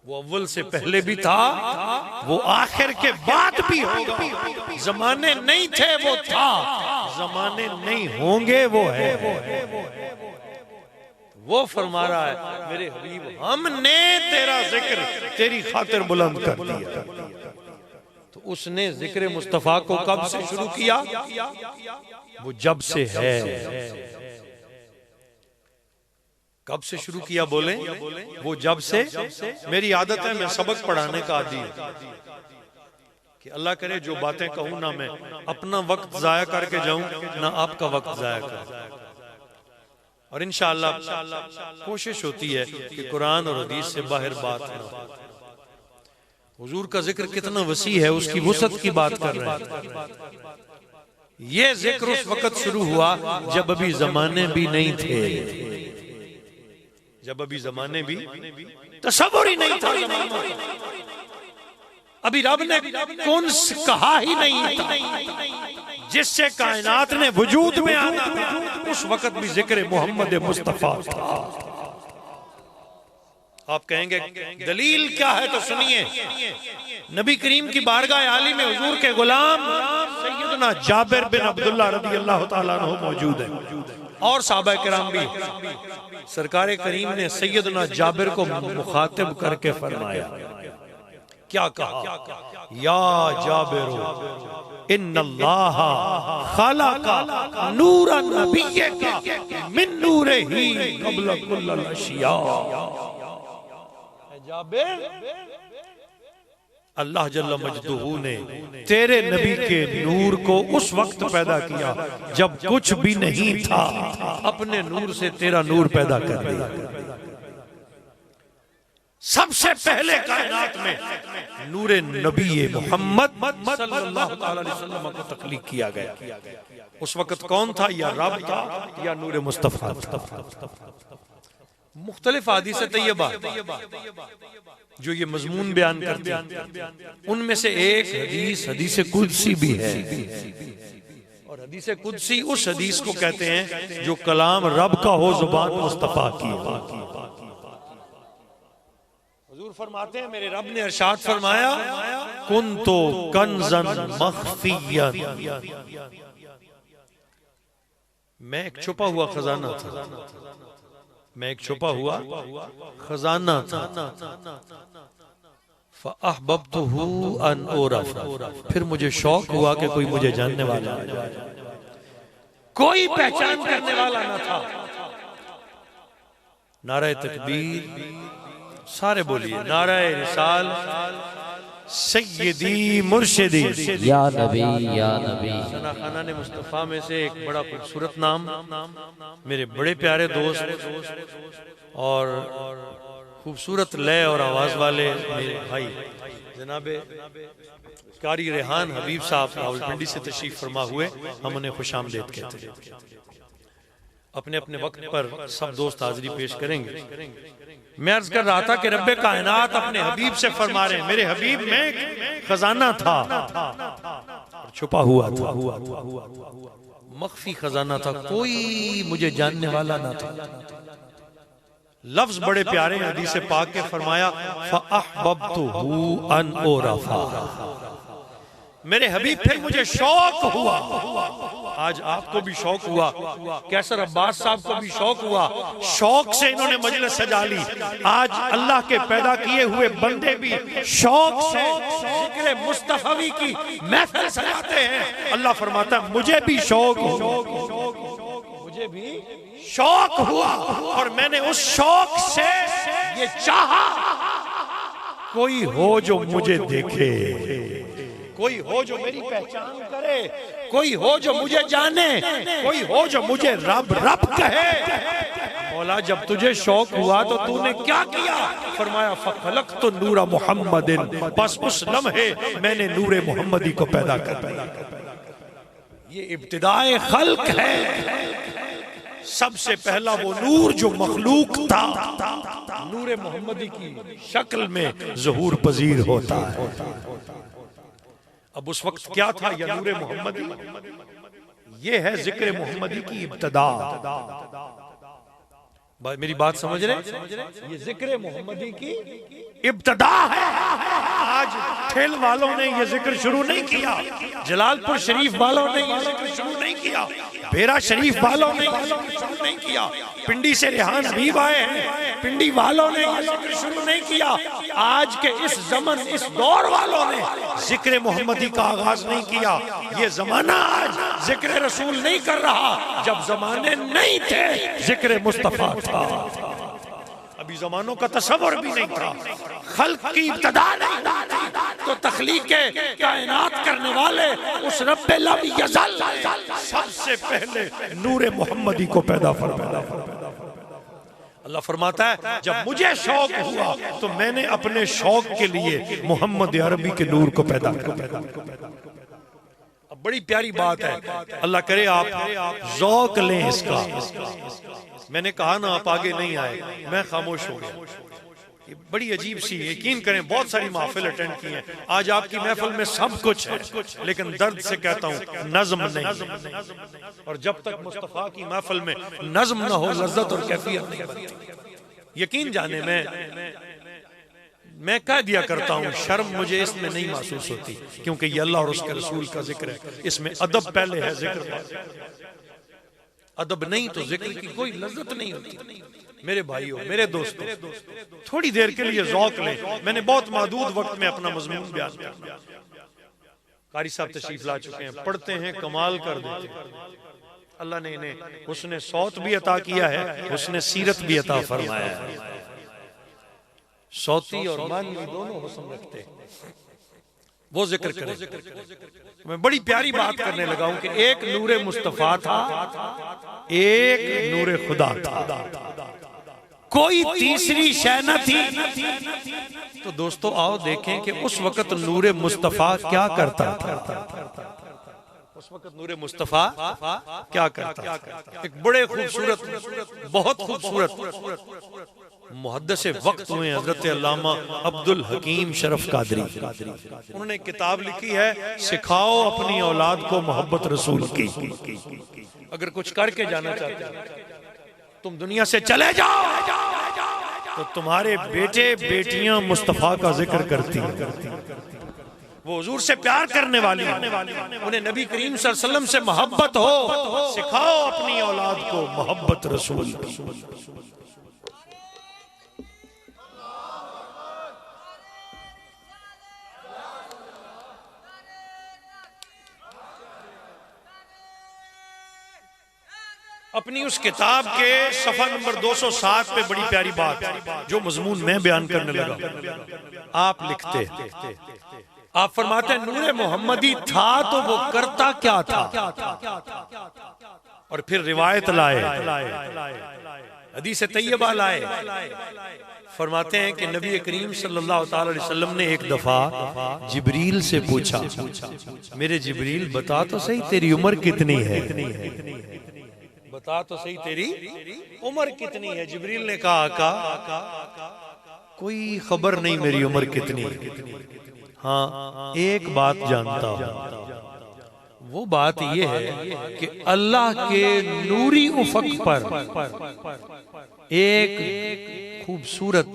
वो अव्वल से पहले भी था, वो आखिर के बाद भी होगा। जमाने नहीं थे वो था, जमाने नहीं होंगे वो है। वो फरमा रहा है मेरे हबीब हमने तेरा जिक्र तेरी खातिर बुलंद कर दिया। तो उसने जिक्र मुस्तफा को कब से शुरू किया? वो जब से है। कब से शुरू किया बोले? वो जब से। मेरी आदत है, मैं सबक पढ़ाने का आदी है कि अल्लाह करे जो बातें कहूं ना मैं अपना वक्त जाया करके जाऊं, ना आपका वक्त जाया कर। और इंशाअल्लाह कोशिश होती है कि कुरान और हदीस से बाहर बात ना। हुजूर का जिक्र कितना वसी है, उसकी वुसअत की बात कर रहे हैं। ये जिक्र उस वक्त शुरू हुआ जब अभी जमाने भी नहीं थे, जब अभी जमाने भी तसव्वुर ही नहीं था जमाने का। अभी रब ने कौन कहा ही नहीं था, जिससे कायनात ने वजूद में आना था, उस वक्त भी जिक्र मोहम्मद मुस्तफा था। आप कहेंगे दलील क्या है? तो सुनिए, नबी करीम की बारगाह आली में हुजूर के गुलाम सैयदना जाबिर बिन अब्दुल्लाह रज़ी अल्लाह तआला अन्हु मौजूद है और सहाबा किराम भी। सरकार करीम ने सैयदना जाबिर को मुखातिब करके फरमाया, क्या कहा? या जाबिर इन्नल्लाह खलका नूरा नबिय्यका मिन नूरिही क़ब्ल कुल्ल अशिया। जाबिर, अल्लाह जल्ल मजदूहू ने तेरे नबी के नूर को उस वक्त पैदा किया जब कुछ भी नहीं था, अपने नूर से तेरा नूर पैदा कर दिया। सबसे पहले कायनात में नूरे नबी मोहम्मद सल्लल्लाहु अलैहि वसल्लम को तख्लीक किया गया। उस वक्त कौन था? या रब था या नूरे मुस्तफा था। मुख्तलिफ हदीस तैयबा जो ये मजमून बयान करती हैं, उनमें से एक हदीस हदीस कुदसी भी है। और हदीस कुदसी उस हदीस को कहते हैं जो कलाम रब का हो, जुबान मुस्तफा की। हुजूर फरमाते हैं मेरे रब ने इरशाद फरमाया, कुन्तु कंज़न मख्फियन, मैं एक छुपा हुआ खजाना था, मैं एक छुपा हुआ खजाना था। फ़अहबब्तुहु अन उरफ़, फिर मुझे शौक हुआ कि कोई मुझे जानने वाला, कोई पहचान करने वाला न था। नारे तकबीर, सारे बोलिए नारे रिसाल सैयदी मुर्शिदी या नबी या नबी। खाना ने मुस्तफ़ा में से एक बड़ा खूबसूरत नाम, मेरे बड़े प्यारे दोस्त और खूबसूरत लय और आवाज वाले मेरे भाई जनाबे कारी रेहान हबीब साहब रावलपिंडी से तशरीफ फरमा हुए, हम उन्हें खुशामदीद कहते हैं। अपने अपने वक्त पर सब दोस्त हाजिरी पेश करेंगे। मैं अर्ज कर रहा था कि रब्बे कायनात अपने हबीब से फरमा रहे हैं, मेरे हबीब में खजाना था, छुपा हुआ था, मख्फी खजाना था, कोई मुझे जानने वाला ना था। लफ्ज बड़े प्यारे हैं हदीस पाक के, फरमाया फ़अहबब्तुहु अन उरफ़ा, मेरे हबीब फिर मुझे शौक हुआ। आज आपको भी शौक हुआ, कैसर अब्बास साहब को भी शौक हुआ, शौक से इन्होंने मजलिस सजा ली। आज अल्लाह के पैदा किए हुए बंदे भी शौक से जिक्र मुस्तफवी की महफिल सजाते हैं। अल्लाह फरमाता है मुझे भी शौक हुआ, मुझे भी शौक हुआ और मैंने उस शौक से ये चाहा कोई हो जो मुझे देखे, कोई हो जो मेरी पहचान करे, कोई हो जो मुझे जाने, कोई हो जो मुझे रब रब कहे। मौला जब तुझे शौक हुआ तो तूने क्या किया? फरमाया फ़ख़लक़तु नूरा मुहम्मदिन, बस उस लम्हे मैंने नूरे मुहम्मदी को पैदा कर दिया। ये इब्तिदाए खल्क है। सबसे पहला वो नूर जो मखलूक था, नूरे मुहम्मदी की शक्ल में ज़हूर पजीर होता है। अब उस वक्त क्या था? या नूरे मोहम्मदी, ये है जिक्र मोहम्मदी की इब्तिदा। मेरी बात समझ रहे? ये जिक्र मोहम्मदी की इब्तदा है। आज ठेल वालों ने ये जिक्र शुरू नहीं किया, जलालपुर शरीफ वालों ने ये जिक्र शुरू नहीं किया, भेरा शरीफ वालों ने ये जिक्र शुरू नहीं किया, पिंडी से रेहान हबीब आए हैं, पिंडी वालों ने ये जिक्र शुरू नहीं किया। आज के इस जमन, इस दौर वालों ने जिक्र मोहम्मदी का आगाज नहीं किया। ये जमाना आज जिक्र रसूल नहीं कर रहा, जब जमाने नहीं थे जिक्र मुस्तफा था। अभी जमानों का तसव्वुर भी नहीं था, खल्क की इब्तिदा नहीं थी, तो तख्लीक कायनात करने वाले उस रब्बे लम यज़ल सबसे पहले नूरे मोहम्मदी को पैदा फरमाया। अल्लाह फरमाता है जब मुझे शौक हुआ तो मैंने अपने शौक के लिए मोहम्मद अरबी के नूर को पैदा किया। अब बड़ी प्यारी बात है, अल्लाह करे आप ज़ौक़ लें इसका। मैंने कहा ना आप आगे नहीं आए, मैं खामोश हो गया। ये बड़ी अजीब सी, यकीन करें बहुत सारी महफिल अटेंड की हैं, आज आपकी महफिल में सब कुछ है, लेकिन दर्द से कहता हूँ नज़्म नहीं। और जब तक मुस्तफ़ा की महफिल में नज़्म न हो, लज्जत और कैफियत नहीं बनती। यकीन जाने मैं कह दिया करता हूँ, शर्म मुझे इसमें नहीं महसूस होती, क्योंकि ये अल्लाह और उसके रसूल का जिक्र है। इसमें अदब पहले है, जिक्र अदब नहीं तो जिक्र की कोई लज्जत नहीं होती। मेरे भाइयों, मेरे दोस्तों, थोड़ी देर के लिए ज़ौक़ लें। मैंने बहुत महदूद वक्त में अपना मज़मून बयान किया। कारी साहब तशरीफ ला चुके हैं, पढ़ते हैं, कमाल कर देते हैं। अल्लाह ने इन्हें हुस्ने सौत भी अता किया है, हुस्ने सीरत भी अता फरमाया है। सौती और मानवी दोनों हुस्न रखते हैं। वो जिक्र करें। मैं बड़ी प्यारी बात करने लगा हूं कि एक नूरे मुस्तफा था, एक नूरे खुदा था, कोई तीसरी शय न थी। तो दोस्तों आओ देखें कि उस वक्त नूरे मुस्तफा क्या करता था। उस वक्त नूरे मुस्तफा क्या करता था। एक बड़े खूबसूरत, बहुत खूबसूरत मुहद्दिस वक्त हुए हजरत अल्लामा अब्दुल हकीम शरफ कादरी। उन्होंने किताब लिखी है, सिखाओ अपनी औलाद को मोहब्बत रसूल की। अगर कुछ करके जाना चाहते हो, तुम दुनिया से चले जाओ तो तुम्हारे बेटे बेटियां मुस्तफा का जिक्र करती हैं। वो हुजूर से प्यार करने वाली, उन्हें नबी करीम सल्लल्लाहु अलैहि वसल्लम से मोहब्बत हो। सिखाओ अपनी औलाद को मोहब्बत रसूल की। अपनी उस किताब के सफा नंबर 207 पे बड़ी प्यारी बात, जो मजमून मैं बयान करने लगा, आप लिखते, आप फरमाते हैं नूरे मोहम्मदी था तो वो करता क्या था। और फिर रिवायत लाए, हदीस तैयबा लाए। फरमाते हैं कि नबी करीम सल्लल्लाहु अलैहि वसल्लम ने एक दफा जिब्रील से पूछा, मेरे जिब्रील बता तो सही तेरी उम्र कितनी है, बता तो सही तेरी उम्र कितनी है। जिब्रील ने कहा आका कोई खबर नहीं मेरी उम्र कितनी है, हाँ एक बात जानता हूं, वो बात ये है कि अल्लाह के नूरी उफक पर एक खूबसूरत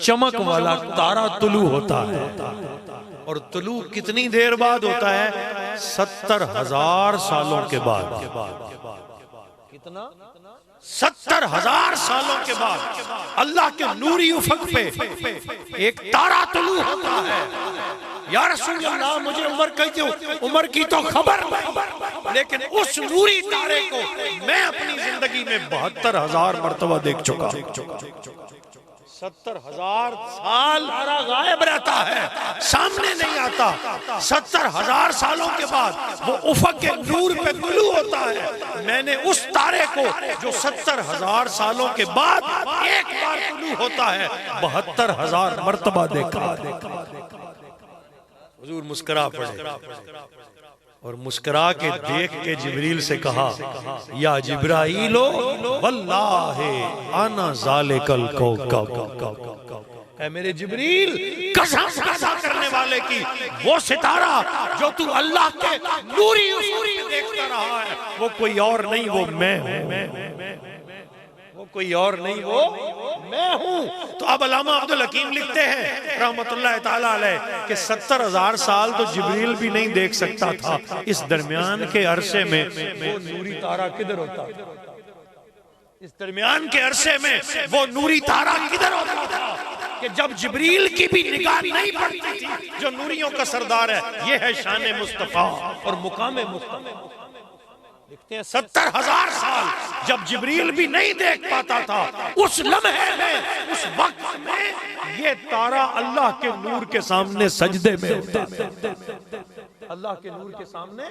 चमक वाला तारा तुलू होता है। और तुलू कितनी देर बाद होता है? 70,000 सालों के बाद। कितना? 70,000 सालों के बाद अल्लाह के नूरी उफक पे एक तारा तुलू होता है। या रसूल अल्लाह, मुझे उम्र की तो खबर नहीं, लेकिन उस नूरी तारे को मैं अपनी जिंदगी में 72,000 मर्तबा देख चुका। 70,000 साल तारा गायब रहता है, सामने नहीं आता। 70,000 सालों के बाद वो उफक के नूर पे तुलू होता है। मैंने उस तारे को जो 70,000 सालों के बाद एक बार तुलू होता है 72,000 मर्तबा देखा। हुजूर मुस्कुरा पड़े और मुस्कुरा के देख के जिब्रील से कहा, या जिब्राइलो वल्लाहि अना ज़ालिकल कौकब। ऐ मेरे जिब्रील, कसम करने वाले की, वो सितारा जो तू अल्लाह के नूरी देखता रहा है, वो कोई और नहीं, वो मैं हूं। वो कोई और नहीं, वो मैं हूं। तो अब अल्लामा अब्दुल हकीम लिखते हैं रहमतुल्लाह ताला अलैह कि 70,000 साल तो जिब्रील भी नहीं देख सकता था। इस दरमियान के अरसे में वो नूरी तारा किधर होता? इस दरमियान के अरसे में वो नूरी तारा किधर होता था कि जब जिब्रील की भी निगाह नहीं पड़ती थी। जो नूरियों का सरदार है, ये है शान मुस्तफा और मुकाम मुस्तफा। लिखते हैं 70,000 साल जब जिब्रील भी नहीं देख पाता था, उस लम्हे में, उस वक्त में ये तारा अल्लाह के नूर के सामने सजदे में होता। अल्लाह के नूर के सामने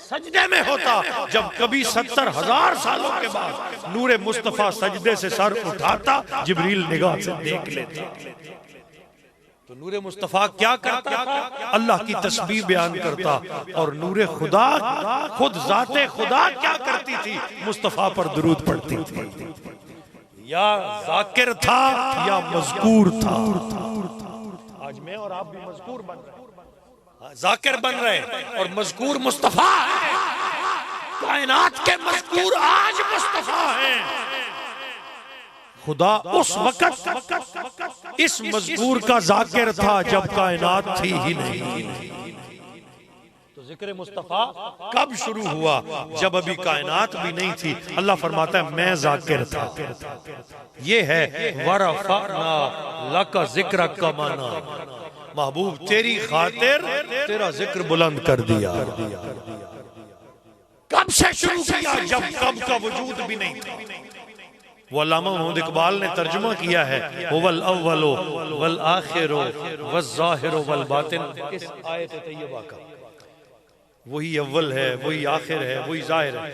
सजदे में होता। जब कभी 70,000 सालों के बाद नूरे मुस्तफा सजदे से सर उठाता, जिब्रील निगाह से देख लेता। तो नूरे मुस्तफा क्या करता था? अल्लाह की तस्बीह बयान करता। और नूरे खुदा, खुद जाते खुदा क्या करती थी? मुस्तफा पर दुरूद पढ़ती थी। या जाकिर था या मज़कूर था। आज मैं और आप भी मज़कूर बन रहे हैं, जाकिर बन रहे हैं और मज़कूर मुस्तफा है। कायनात के मज़कूर आज मुस्तफा हैं। खुदा उस वक्त इस मज़कूर का जाकिर था जब कायनात थी ही नहीं। तो जिक्र मुस्तफा कब शुरू हुआ? जब अभी कायनात भी नहीं थी। अल्लाह फरमाता है मैं जाकिर था। ये है वरफ़अना लका ज़िक्रक का माना। महबूब तेरी खातिर तेरा जिक्र बुलंद कर दिया। कब से शुरू किया? जब कब का वजूद भी नहीं था। वो अल्लामा मोहम्मद इकबाल ने तर्जुमा किया है, वल अव्वलो वल आखिरो वज़ ज़ाहिरो वल बातिन। इस आयत तैयबा का वही अव्वल है, वही आखिर है, वही ज़ाहिर है।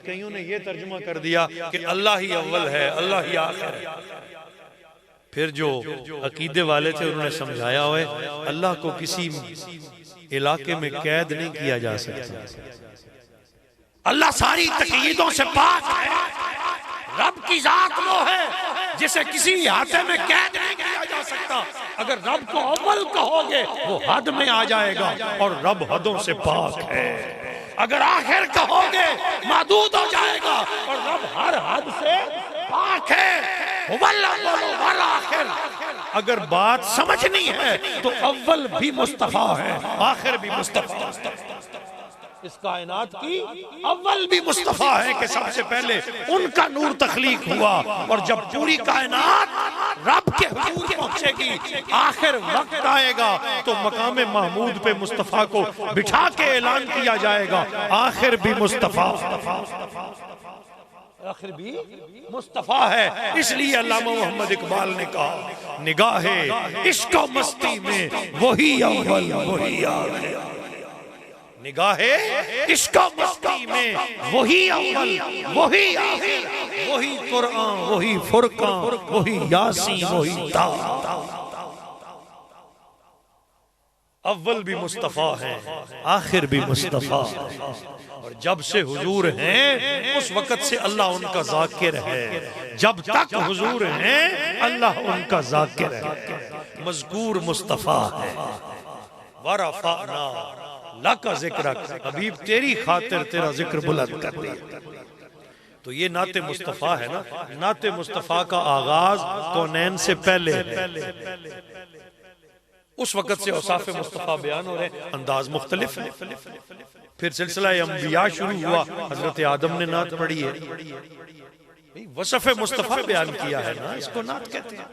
कईयों ने ये तर्जुमा कर दिया कि अल्लाह ही अव्वल है, अल्लाह ही आखिर है। फिर जो अकीदे वाले थे उन्होंने समझाया हुआ अल्लाह को किसी इलाके में कैद नहीं किया जा सकता। अल्लाह सारी तकयीदों से पाक है। रब की जात वो है जिसे किसी इहाते में कैद नहीं किया जा सकता। अगर रब को अव्वल कहोगे वो हद में आ जाएगा और रब हदों से पाक है। अगर आखिर कहोगे महदूद हो जाएगा और रब हर हद से पाक है। अगर बात समझनी है तो अव्वल भी मुस्तफा है, आखिर भी मुस्तफा। इस कायनात की अव्वल भी मुस्तफा है कि सबसे पहले उनका नूर तख्लीक हुआ। और जब पूरी कायनात रब के हुजूर पहुंचेगी, आखिर वक्त आएगा तो मकाम महमूद पे मुस्तफा को बिठा के ऐलान किया जाएगा आखिर भी मुस्तफा, आखिर भी मुस्तफा है। इसलिए अल्लामा मोहम्मद इकबाल ने कहा निगाहे इश्क व मस्ती में वही अव्वल वही आखिर। निगाहे इश्क व मस्ती में वही अव्वल वही आखिर। वही कुरान वही फुरकान वही यासीन वही ता। अव्वल भी मुस्तफा है, आखिर भी मुस्तफा। और जब से हुजूर हैं उस वक़्त से अल्लाह उनका जाकिर है। जब तक हुजूर हैं अल्लाह उनका जाकिर है। मज़कूर मुस्तफा है। वरफ़अना लका ज़िक्रक, हबीब तेरी खातिर तेरा जिक्र बुलंद कर दिया। तो ये नाते मुस्तफा है ना। नाते मुस्तफा का आगाज कौनैन से पहले है। उस वक़्त से औसाफ मुस्तफा बयान हो रहे, अंदाज मुख्तलिफ है। फिर सिलसिला अंबिया शुरू हुआ, हजरत आदम ने नात पढ़ी है। वसफ़ मुस्तफा बयान किया है ना, इसको नात कहते हैं।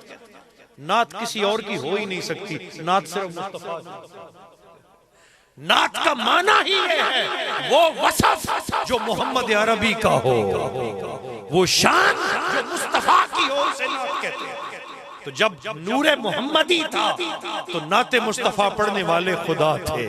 नात किसी और की हो ही नहीं सकती, नात सिर्फ मुस्तफा। नात का माना ही ये है वो वसफ़ जो मोहम्मद अरबी का हो, वो शान जो मुस्तफा की हो, इसे नात कहते हैं। तो जब नूरे मोहम्मदी था तो नाते मुस्तफा पढ़ने वाले खुदा थे।